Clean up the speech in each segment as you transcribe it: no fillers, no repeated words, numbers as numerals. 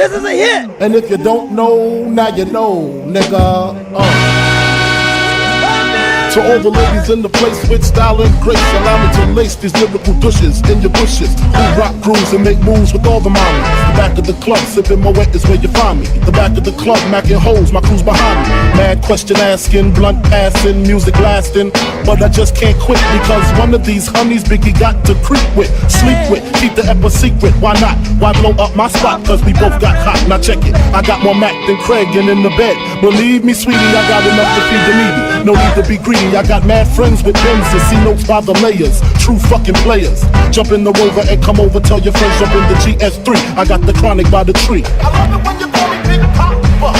This is a hit. And if you don't know, now you know, nigga. To all the ladies in the place with style and grace, allow me to lace these lyrical douches in your bushes. Who rock grooves and make moves with all the mommies. The back of the club, sipping my wet is where you find me. The back of the club, macking holes, my crew's behind me. Mad question asking, blunt passing, music lasting. But I just can't quit because one of these honeys Biggie got to creep with, sleep with, keep the ep a secret. Why not? Why blow up my spot? Cause we both got hot. Now check it. I got more Mac than Craig and in the bed. Believe me, sweetie, I got enough to feed the needy. No need to be greedy. I got mad friends with pins and see notes by the layers. True fucking players. Jump in the Rover and come over. Tell your friends jump in the GS3. I got the chronic by the tree. I love it when you call me Big Papa.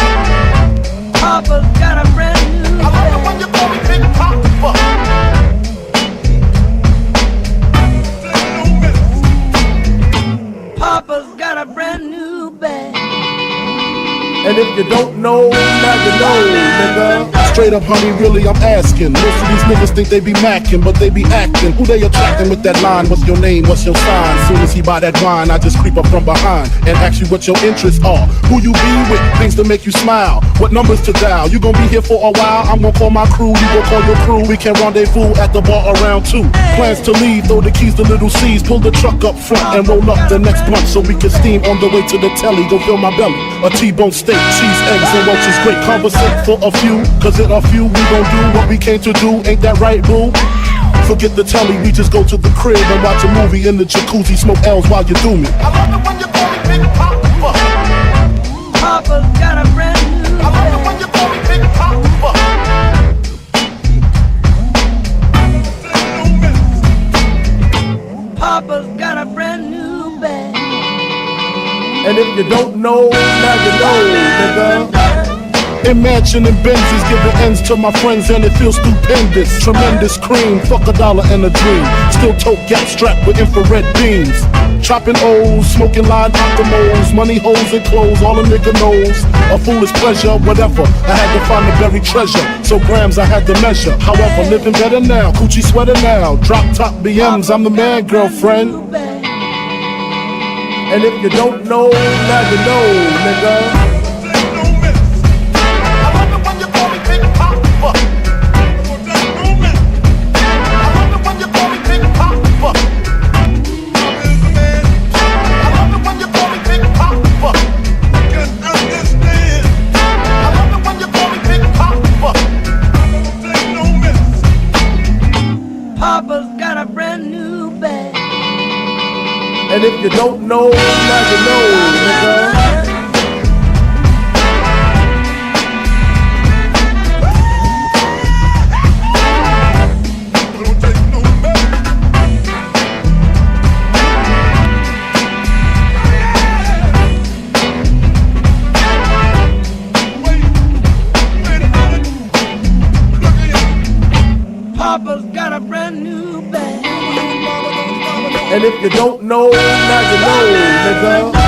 Papa's got a brand new I love it when you call me Big Papa. Papa's got a brand new bag. And if you don't know, now you know, nigga. Straight up, honey, really, I'm asking. Most of these niggas think they be macking, but they be acting. Who they attracting with that line? What's your name? What's your sign? Soon as he buy that wine, I just creep up from behind and ask you what your interests are. Who you be with? Things to make you smile. What numbers to dial? You gon' be here for a while. I'm gon' call my crew. You gon' call your crew. We can rendezvous at the bar around 2. Plans to leave, throw the keys to little C's. Pull the truck up front and roll up the next blunt so we can steam on the way to the telly. Go fill my belly. A T-bone steak, cheese, eggs, and roaches. Great conversate for a few, cause in a few we gon' do what we came to do. Ain't that right, boo? Forget the telly, we just go to the crib and watch a movie in the jacuzzi. Smoke L's while you do me. I love it when you call me Big Papa. Papa's got a brand new I love it when you call me Big Papa. Papa's got a brand new bag. And if you don't know, now you know, nigga. Imagining Benzes, giving ends to my friends and it feels stupendous. Tremendous cream, fuck $1 and a dream. Still tote gap strapped with infrared beams. Chopping O's, smoking line optimals. Money, holes, and clothes, all a nigga knows. A foolish pleasure, whatever. I had to find the buried treasure, so grams I had to measure. However, living better now, coochie sweater now. Drop top BMs, I'm the man, girlfriend. And if you don't know, now you know, nigga. Papa's got a brand new bag. And if you don't know, now you know, nigga. Papa's got a brand new bag. And if you don't know, now you know, nigga.